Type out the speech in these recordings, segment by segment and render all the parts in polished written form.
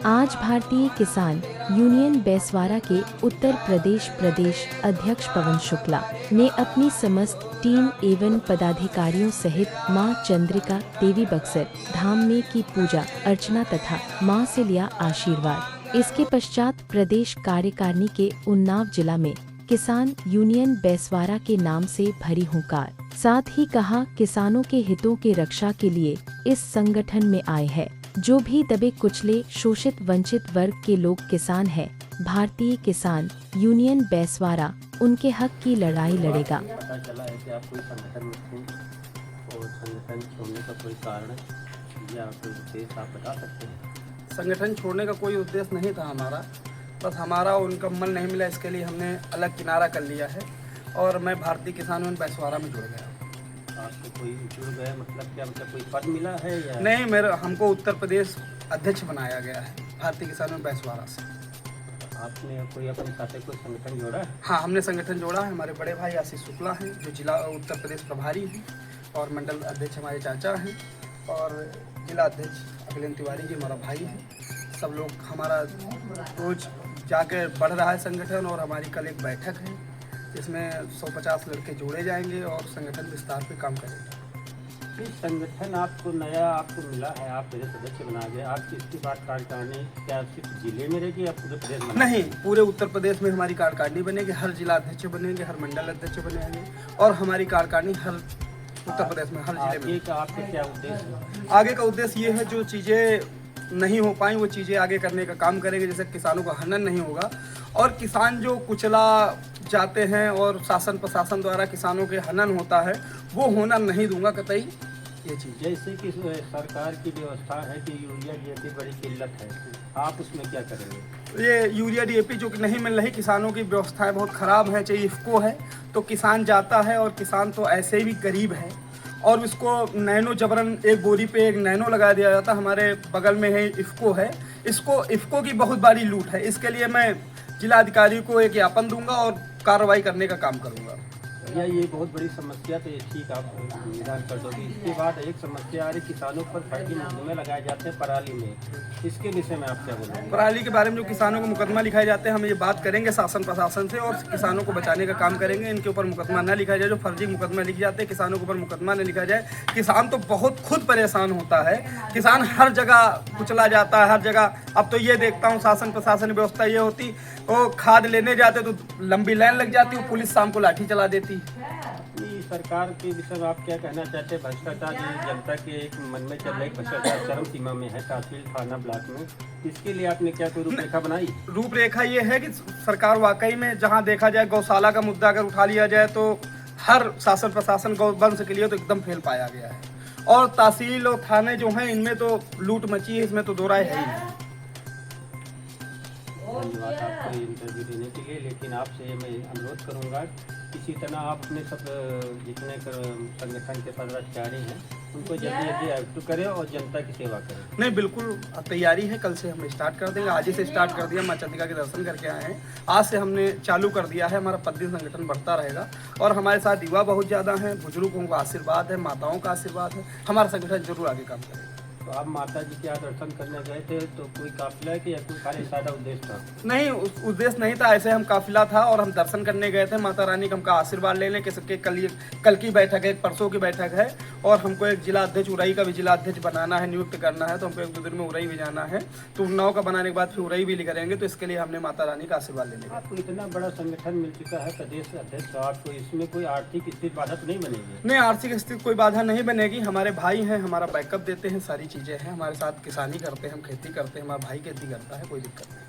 आज भारतीय किसान यूनियन बैसवारा के उत्तर प्रदेश प्रदेश अध्यक्ष पवन शुक्ला ने अपनी समस्त टीम एवं पदाधिकारियों सहित मां चंद्रिका देवी बक्सर धाम में की पूजा अर्चना तथा मां से लिया आशीर्वाद। इसके पश्चात प्रदेश कार्यकारिणी के उन्नाव जिला में किसान यूनियन बैसवारा के नाम से भरी हुंकार, साथ ही कहा किसानों के हितों के रक्षा के लिए इस संगठन में आए हैं। जो भी दबे कुचले शोषित वंचित वर्ग के लोग किसान हैं, भारतीय किसान यूनियन बैसवारा उनके हक की लड़ाई लड़ेगा। पता चला है कि आप कोई संगठन में थे और संगठन छोड़ने का कोई कारण या कोई उद्देश्य आप बता सकते हैं? संगठन छोड़ने का कोई उद्देश्य नहीं था हमारा, बस हमारा उनका मन नहीं मिला, इसके लिए हमने अलग किनारा कर लिया है और मैं भारतीय किसान यूनियन बैसवारा में जुड़ गया। आपको कोई जुड़ गया मतलब क्या, मतलब कोई पद मिला है या नहीं, हमको उत्तर प्रदेश अध्यक्ष बनाया गया है भारतीय किसान यूनियन बैसवारा से। आपने कोई अपने साथ कोई संगठन जोड़ा है? हाँ, हमने संगठन जोड़ा है। हमारे बड़े भाई आशीष शुक्ला हैं जो जिला उत्तर प्रदेश प्रभारी हैं और मंडल अध्यक्ष हमारे चाचा हैं और जिला अध्यक्ष अखिलेन तिवारी जी हमारा भाई हैं। सब लोग हमारा रोज जाकर बढ़ रहा है संगठन और हमारी कल एक बैठक है जिसमें 150 लड़के जोड़े जाएंगे और संगठन विस्तार पे काम करेंगे। इस संगठन आपको नया मिला है, आप मेरे सदस्य बना गए, आपकी इसकी बात कार्यकारिणी क्या सिर्फ जिले में रहेगी या पूरे प्रदेश में? नहीं, पूरे उत्तर प्रदेश में हमारी कार्यकारिणी बनेगी, हर जिला अध्यक्ष बनेंगे, हर मंडल अध्यक्ष बनेंगे और हमारी कार्यकारिणी हर उत्तर प्रदेश में हर जिले में। आगे का आपका क्या उद्देश्य है? आगे का उद्देश्य ये है जो चीज़ें नहीं हो पाई वो चीज़ें आगे करने का काम करेंगे, जैसे किसानों का हनन नहीं होगा और किसान जो कुचला जाते हैं और शासन प्रशासन द्वारा किसानों के हनन होता है वो होना नहीं दूंगा कतई। ये चीज़ जैसे कि सरकार की व्यवस्था है कि यूरिया डीएपी बड़ी किल्लत है, आप उसमें क्या करेंगे? ये यूरिया डीएपी जो कि नहीं मिल रही, किसानों की व्यवस्थाएं बहुत ख़राब है, चाहिए इफ़को है तो किसान जाता है और किसान तो ऐसे भी गरीब है और इसको नैनो जबरन एक बोरी पे एक नैनो लगा दिया जाता। हमारे बगल में है इफ़को है, इसको इफ़को की बहुत बड़ी लूट है। इसके लिए मैं जिलाधिकारी को एक ज्ञापन दूंगा और कार्रवाई करने का काम करूंगा। भैया ये बहुत बड़ी समस्या तो ये ठीक आप निदान कर दोगे। इसके बाद एक समस्या आ रही, किसानों पर फर्जी मुकदमे लगाए जाते हैं पराली में, इसके विषय में आप क्या बोलेंगे? पराली के बारे में जो किसानों को मुकदमा लिखाए जाते हैं, हम ये बात करेंगे शासन प्रशासन से और किसानों को बचाने का काम करेंगे। इनके ऊपर मुकदमा न लिखा जाए, जो फर्जी मुकदमा लिखे जाते हैं किसानों के ऊपर मुकदमा न लिखा जाए। किसान तो बहुत खुद परेशान होता है, किसान हर जगह कुचला जाता है, हर जगह। अब तो ये देखता हूँ शासन प्रशासन व्यवस्था ये होती, वो खाद लेने जाते तो लंबी लाइन लग जाती, वो पुलिस शाम को लाठी चला देती। सरकार के विषय में आप क्या कहना चाहते हैं? भ्रष्टाचार जनता के एक मन में चल रही भ्रष्टाचार चरम सीमा में है, तहसील थाना ब्लॉक में, इसके लिए आपने क्या कोई रूपरेखा बनाई? रूपरेखा ये है कि सरकार वाकई में जहां देखा जाए गौशाला का मुद्दा अगर उठा लिया जाए तो हर शासन प्रशासन गौवंश के लिए तो एकदम फेल पाया गया है और तहसील और थाने जो हैं इनमें तो लूट मची है, इसमें तो दो राय है ही नहीं। धन्यवाद आपको इंटरव्यू देने के लिए, लेकिन आपसे मैं अनुरोध करूंगा इसी तरह आप अपने सब जितने संगठन के पदाधिकारी हैं उनको जल्दी जल्दी एक्टिव करें और जनता की सेवा करें। नहीं, बिल्कुल तैयारी है, कल से हम स्टार्ट कर देंगे। आज ही से स्टार्ट कर दिया, माँ चंद्रिका के दर्शन करके आए हैं, आज से हमने चालू कर दिया है। हमारा प्रतिदिन संगठन बढ़ता रहेगा और हमारे साथ युवा बहुत ज़्यादा हैं, बुजुर्गों का आशीर्वाद है, माताओं का आशीर्वाद है, हमारा संगठन जरूर आगे काम करेगा। तो आप माता जी के यहाँ दर्शन करने गए थे तो कोई काफिला कि या कोई खाली सादा उद्देश्य था? नहीं, उद्देश्य नहीं था, ऐसे हम काफिला था और हम दर्शन करने गए थे माता रानी का हमका आशीर्वाद लेने के। कल की बैठक है, एक परसों की बैठक है और हमको एक जिला अध्यक्ष उरई का भी जिला अध्यक्ष बनाना है, नियुक्त करना है, तो हमको 1-2 दिन में उरई भी जाना है। तो उन्नाव का बनाने के बाद फिर उरई भी करेंगे, तो इसके लिए हमने माता रानी का आशीर्वाद लेने का। आपको इतना बड़ा संगठन मिल चुका है प्रदेश अध्यक्ष, तो आपको इसमें कोई आर्थिक स्थिति बाधा तो नहीं बनेगी? नहीं, आर्थिक स्थिति कोई बाधा नहीं बनेगी। हमारे भाई हैं, हमारा बैकअप देते हैं, सारी चीज़ें हैं हमारे साथ। किसानी करते हैं, हम खेती करते हैं, हमारा भाई खेती करता है, कोई दिक्कत नहीं।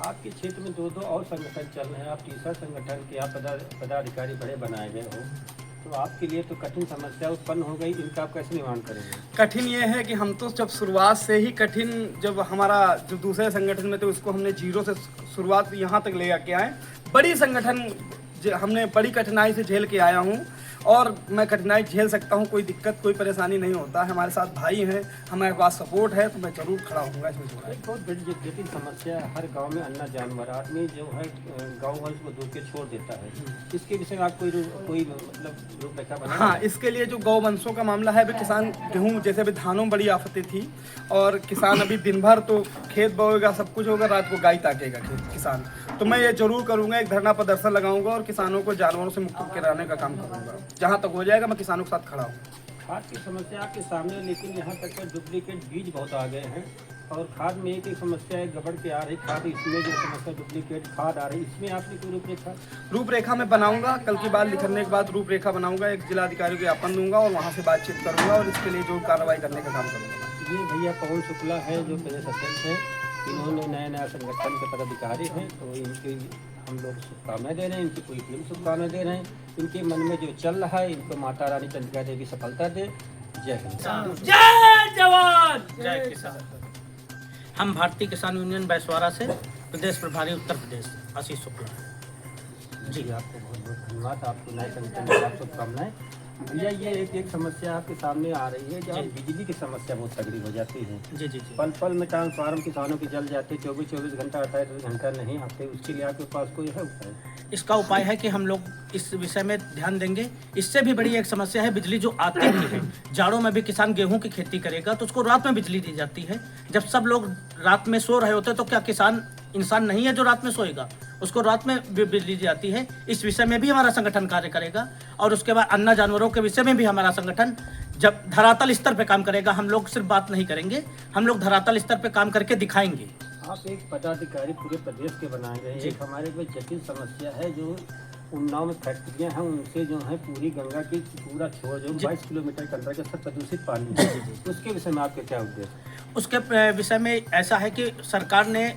आपके क्षेत्र में 2 और संगठन चल रहे हैं, आप तीसरा संगठन के आप पदाधिकारी बड़े बनाए गए हो, तो आपके लिए तो कठिन समस्या उत्पन्न हो गई, इनका आप कैसे निवारण करेंगे? कठिन ये है कि हम तो जब शुरुआत से ही कठिन, जब हमारा जो दूसरे संगठन में थे उसको हमने जीरो से शुरुआत यहाँ तक ले आके आए। बड़ी संगठन हमने बड़ी कठिनाई से झेल के आया हूँ और मैं कठिनाई झेल सकता हूँ, कोई दिक्कत कोई परेशानी नहीं होता है। हमारे साथ भाई हैं, हमारे पास सपोर्ट है, तो मैं ज़रूर खड़ा होऊंगा इसमें। एक बहुत बड़ी जटिल समस्या है, हर गांव में अन्ना जानवर, आदमी जो है गांव वाले को दूर के छोड़ देता है। इसके विषय में आप कोई मतलब रूपरेखा बना? हाँ, इसके लिए जो गौवंशों का मामला है, अभी किसान गेहूँ जैसे अभी धानों में बड़ी आफतें थी, और किसान अभी दिन भर तो खेत बोएगा, सब कुछ होगा, रात को गाय ताकेगा किसान। तो मैं ये जरूर करूंगा, एक धरना प्रदर्शन लगाऊंगा और किसानों को जानवरों से मुक्त कराने का काम करूंगा। जहाँ तक हो जाएगा मैं किसानों के साथ खड़ा हूँ। खाद की समस्या आपके सामने, लेकिन यहाँ तक के डुप्लीकेट बीज बहुत आ गए हैं, और खाद में एक समस्या है, गबड़ के आ रही खाद, इसमें जो समस्या डुप्लीकेट खाद आ रही, इसमें आपने कोई रूपरेखा में बनाऊंगा। कल की बात लिखने के बाद रूपरेखा बनाऊंगा, एक जिलाधिकारी को ज्ञापन दूंगा और वहाँ से बातचीत करूंगा और इसके लिए जो कार्रवाई करने का काम करूंगा। ये भैया पवन शुक्ला है जो प्रदेश अध्यक्ष है, इन्होंने नया संगठन के पदाधिकारी हैं, तो इनकी हम लोग शुभकामनाएं दे रहे हैं, इनकी पूरी टीम शुभकामनाएं दे रहे हैं। इनके मन में जो चल रहा है, इनको माता रानी चंद्रिका देवी सफलता दे। जय हिंद, जय जवान, जय किसान। हम भारतीय किसान यूनियन बैसवारा से प्रदेश प्रभारी उत्तर प्रदेश आशीष शुक्ला जी। आपको बहुत बहुत धन्यवाद, आपको नए संगठन की आप शुभकामनाएं। भैया ये एक समस्या आपके सामने आ रही है, जहाँ बिजली की समस्या बहुत तगड़ी हो जाती है। जी जी जी। पल पल में ट्रांसफार्मर किसानों के जल जाते, 24 घंटा 28 घंटा नहीं आते, उसके लिए आपके पास कोई है उपाय? इसका उपाय है कि हम लोग इस विषय में ध्यान देंगे। इससे भी बड़ी एक समस्या है बिजली जो आती भी है। जाड़ों में भी किसान गेहूं की खेती करेगा तो उसको रात में बिजली दी जाती है। जब सब लोग रात में सो रहे होते हैं तो क्या किसान इंसान नहीं है जो रात में सोएगा? उसको रात में बिजली दी जाती है। इस विषय में भी हमारा संगठन कार्य करेगा। और उसके बाद अन्ना जानवरों के विषय में भी हमारा संगठन जब धरातल स्तर पे काम करेगा, हम लोग सिर्फ बात नहीं करेंगे, हम लोग धरातल स्तर पे काम करके दिखाएंगे। आप एक पदाधिकारी पूरे प्रदेश के बनाएंगे। एक हमारे कोई जटिल समस्या है, जो उन्नाव में फैक्ट्रियां हैं, उनसे जो है पूरी गंगा की पूरा छोड़ जो 22 किलोमीटर के अंदर का सब प्रदूषित पानी है, उसके विषय में आपके क्या उद्देश्य? उसके विषय में ऐसा है कि सरकार ने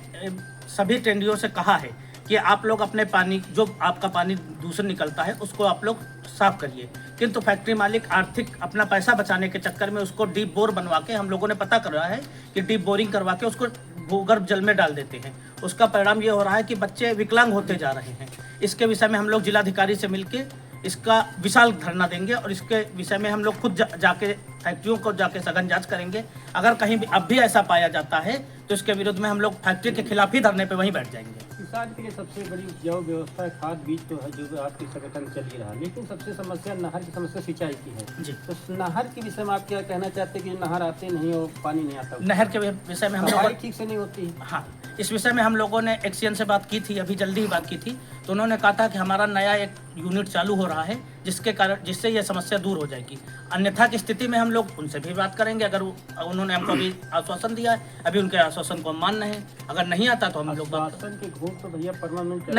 सभी टेंडियों से कहा है कि आप लोग अपने पानी, जो आपका पानी दूषित निकलता है, उसको आप लोग साफ करिए। किंतु फैक्ट्री मालिक आर्थिक अपना पैसा बचाने के चक्कर में उसको डीप बोर बनवा के, हम लोगों ने पता करवाया है कि डीप बोरिंग करवा के उसको भूगर्भ जल में डाल देते हैं। उसका परिणाम ये हो रहा है कि बच्चे विकलांग होते जा रहे हैं। इसके विषय में हम लोग जिलाधिकारी से मिलके इसका विशाल धरना देंगे और इसके विषय में हम लोग खुद जाके फैक्ट्रियों को जाके सघन जांच करेंगे। अगर कहीं भी अब भी ऐसा पाया जाता है तो इसके विरुद्ध में हम लोग फैक्ट्री के खिलाफ ही धरने पे वहीं बैठ जाएंगे। किसान के लिए सबसे बड़ी उपजाऊ व्यवस्था खाद बीज तो है, जो आपकी संगठन चल ही रहा, लेकिन सबसे समस्या नहर की समस्या सिंचाई की है जी। तो नहर के विषय में आप क्या कहना चाहते हैं कि नहर आते नहीं और पानी नहीं आता? नहर के विषय में हम लोग ठीक से नहीं होती। हाँ, इस विषय में हम लोगों ने एक्सीएन से बात की थी, अभी जल्दी ही बात की थी, तो उन्होंने कहा था कि हमारा नया एक यूनिट चालू हो रहा है जिससे यह समस्या दूर हो जाएगी। अन्यथा की स्थिति में हम लोग उनसे भी बात करेंगे। अगर उन्होंने हमको अभी आश्वासन दिया है, अभी उनके आश्वासन को हम मान रहे हैं। अगर नहीं आता तो हम लोग आश्वासन के घूम तो भैया परमानेंट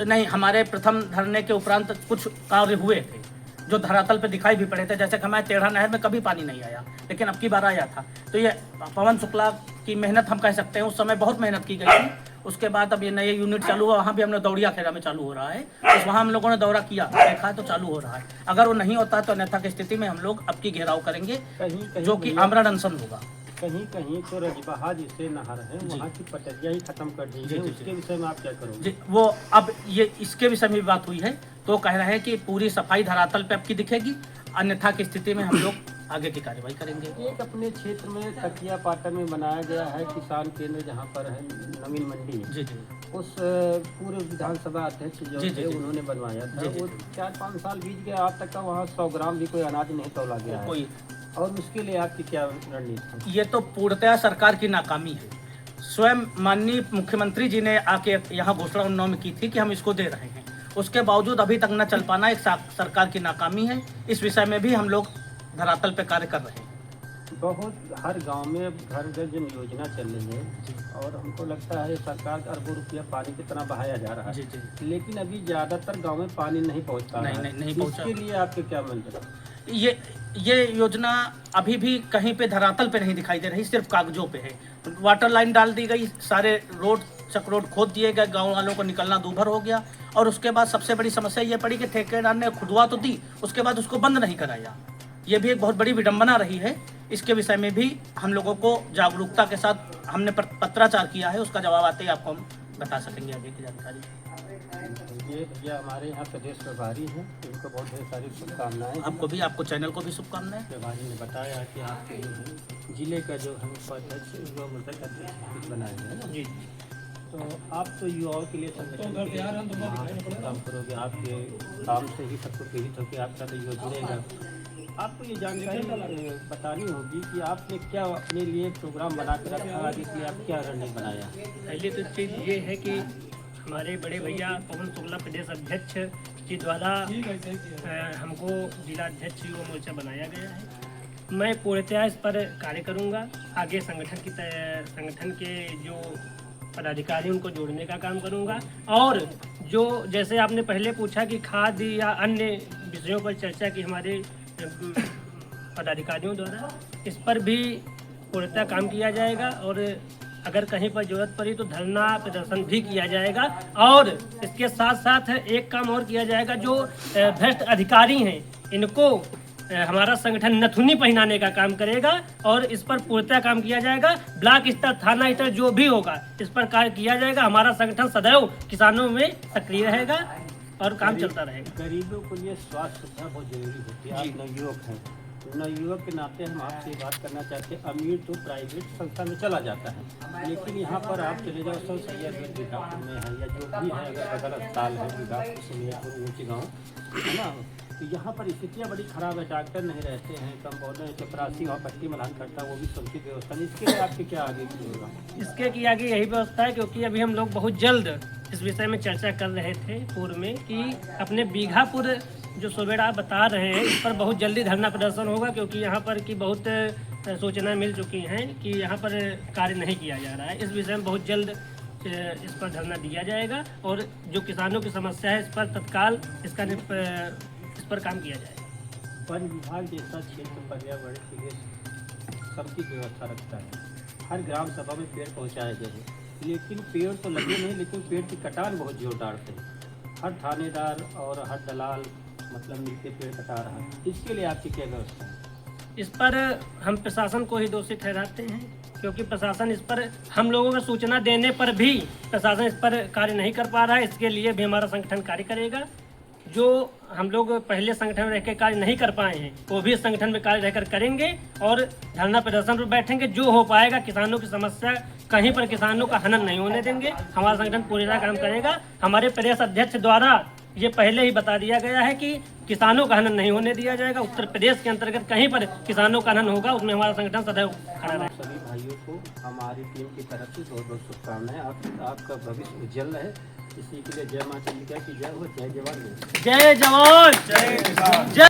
नहीं, हमारे प्रथम धरने के उपरांत कुछ कार्य हुए थे जो धरातल पे दिखाई भी पड़े थे। जैसे कि हमारे टेढ़ा नहर में कभी पानी नहीं आया, लेकिन अब की बार आया था। तो ये पवन शुक्ला की मेहनत हम कह सकते हैं। उस समय बहुत मेहनत की गई थी। उसके बाद अब ये नए यूनिट चालू हुआ, वहाँ भी हमने दौड़िया खेरा में चालू हो रहा है, तो वहाँ हम लोगों ने दौरा किया, देखा तो चालू हो रहा है। अगर वो नहीं होता तो अन्यथा की स्थिति में हम लोग अब की घेराव करेंगे, जो कि आमरण अनशन होगा। कहीं कहीं तो रजबहा जिसे नहर है, वहाँ की पटरिया ही खत्म कर दी है। उसके विषय में आप क्या करोगे? वो अब ये इसके विषय में बात हुई है, तो कह रहे हैं कि पूरी सफाई धरातल पे आपकी दिखेगी, अन्यथा की स्थिति में हम लोग आगे की कार्रवाई करेंगे। एक अपने क्षेत्र में तकिया पाटन में बनाया गया है किसान केंद्र, जहाँ पर है नवीन मंडी जी जी, उस पूर्व विधानसभा अध्यक्ष जो थे उन्होंने बनवाया था। वो 4-5 साल बीत गया, आज तक का वहाँ 100 ग्राम भी कोई अनाज नहीं तोला गया है कोई। और उसके लिए आपकी क्या रणनीति? ये तो पूर्णतया सरकार की नाकामी है। स्वयं माननीय मुख्यमंत्री जी ने आके यहाँ घोषणा उन्नाव में की थी कि हम इसको दे रहे हैं, उसके बावजूद अभी तक न चल पाना एक सरकार की नाकामी है। इस विषय में भी हम लोग धरातल पे कार्य कर रहे हैं। बहुत हर गांव में घर घर जन योजना चल रही है और हमको लगता है सरकार अरबों रुपया पानी की तरह बहाया जा रहा है, लेकिन अभी ज़्यादातर गांव में पानी नहीं पहुंचता। नहीं पहुंचा। इसके लिए आपके क्या मंत्र? ये योजना अभी भी कहीं पे धरातल पे नहीं दिखाई दे रही, सिर्फ कागजों पे है। वाटर लाइन डाल दी गई, सारे रोड चक खोद दिए गए, गाँव वालों को निकलना दूभर हो गया। और उसके बाद सबसे बड़ी समस्या ये पड़ी कि ठेकेदार ने खुदवा तो दी, उसके बाद उसको बंद नहीं कराया। ये भी एक बहुत बड़ी विडंबना रही है। इसके विषय में भी हम लोगों को जागरूकता के साथ हमने पत्राचार किया है, उसका जवाब आते ही आपको हम बता सकेंगे आगे की जानकारी? ये भैया हमारे यहाँ प्रदेश प्रभारी हैं, इनको बहुत ढेर सारी शुभकामनाएं। आपको भी, आपको चैनल को भी शुभकामनाएं। प्रभारी ने बताया कि आपके जो है जिले का जो हम उपाध्यक्ष युवा मोर्चा का अध्यक्ष बनाए हैं ना, जी। तो आप तो युवाओं के लिए संगठन के लिए काम करोगे, आपके काम से ही सबको प्रेरित होकर आपका तो युवा जुड़ेगा। आपको ये जानकारी बतानी होगी कि आपने क्या अपने लिए प्रोग्राम बना कर रखा, आगे के लिए आप क्या रणनीति बनाया। पहली तो चीज़ ये है कि हमारे बड़े भैया पवन शुक्ला प्रदेश अध्यक्ष के द्वारा हमको जिला अध्यक्ष युवा मोर्चा बनाया गया है। मैं पूर्णतः इस पर कार्य करूंगा। आगे संगठन के जो पदाधिकारी उनको जोड़ने का काम करूंगा, और जो जैसे आपने पहले पूछा कि खाद या अन्य विषयों पर चर्चा की हमारे पदाधिकारियों द्वारा, इस पर भी पूर्णतः काम किया जाएगा। और अगर कहीं पर जरूरत पड़ी तो धरना प्रदर्शन भी किया जाएगा। और इसके साथ साथ एक काम और किया जाएगा, जो भ्रष्ट अधिकारी हैं इनको हमारा संगठन नथुनी पहनाने का काम करेगा, और इस पर पूर्णतः काम किया जाएगा। ब्लॉक स्तर, थाना स्तर जो भी होगा इस पर कार्य किया जाएगा। हमारा संगठन सदैव किसानों में सक्रिय रहेगा और काम चलता रहेगा। गरीबों के लिए स्वास्थ्य सुविधा बहुत जरूरी होती है। आप नवयुवक हैं, नवयुवक के नाते हम आपसे बात करना चाहते हैं। अमीर तो प्राइवेट संस्था में चला जाता है, लेकिन यहाँ पर आप चले जाओ सौ सैयद विकापुर में है या जो भी है, अगर बगल अस्पताल है विकापुर से ऊँची गाँव है ना, तो यहाँ पर स्थितियाँ बड़ी ख़राब है। डॉक्टर नहीं रहते हैं, कंपाउंडर चपरासी और पट्टी मलान करता है, वो भी समुचित व्यवस्था नहीं। इसके लिए आपके क्या आगे की होगा? इसके की आगे यही व्यवस्था है, क्योंकि अभी हम लोग बहुत जल्द इस विषय में चर्चा कर रहे थे पूर्व में कि अपने बीघापुर जो सुबेड़ा आप बता रहे हैं, इस पर बहुत जल्दी धरना प्रदर्शन होगा, क्योंकि यहाँ पर की बहुत सूचनाएं मिल चुकी हैं कि यहाँ पर कार्य नहीं किया जा रहा है। इस विषय में बहुत जल्द इस पर धरना दिया जाएगा, और जो किसानों की समस्या है इस पर तत्काल इस पर काम किया जाएगा। वन विभाग जैसा क्षेत्र पर्यावरण के लिए सबकी व्यवस्था रखता है। हर ग्राम सभा में पेड़ पहुँचाए गए हैं, लेकिन पेड़ तो लगे नहीं, लेकिन पेड़ की कटान बहुत जोरदार थे। हर थानेदार और हर दलाल मतलब मिलकर पेड़ कटा रहा है। इसके लिए आपकी क्या व्यवस्था है? इस पर हम प्रशासन को ही दोषी ठहराते हैं, क्योंकि प्रशासन इस पर हम लोगों को सूचना देने पर भी प्रशासन इस पर कार्य नहीं कर पा रहा है। इसके लिए भी हमारा संगठन कार्य करेगा। जो हम लोग पहले संगठन में रहकर कार्य नहीं कर पाए हैं, वो भी संगठन में कार्य रहकर करेंगे, और धरना प्रदर्शन पर बैठेंगे। जो हो पाएगा, किसानों की समस्या कहीं पर किसानों का हनन नहीं होने देंगे। हमारा संगठन पूरी तरह काम करेगा। हमारे प्रदेश अध्यक्ष द्वारा ये पहले ही बता दिया गया है कि किसानों का हनन नहीं होने दिया जाएगा। उत्तर प्रदेश के अंतर्गत कहीं पर किसानों का हनन होगा, उसमें हमारा संगठन सदैव खड़ा रहेगा। सभी भाइयों को हमारी टीम की तरफ से बहुत बहुत शुभकामनाएं। आपका भविष्य उज्जवल है। इसी के लिए जय मां चंद्रिका की जय हो। जय जवान, जय जवान, जय किसान, जय।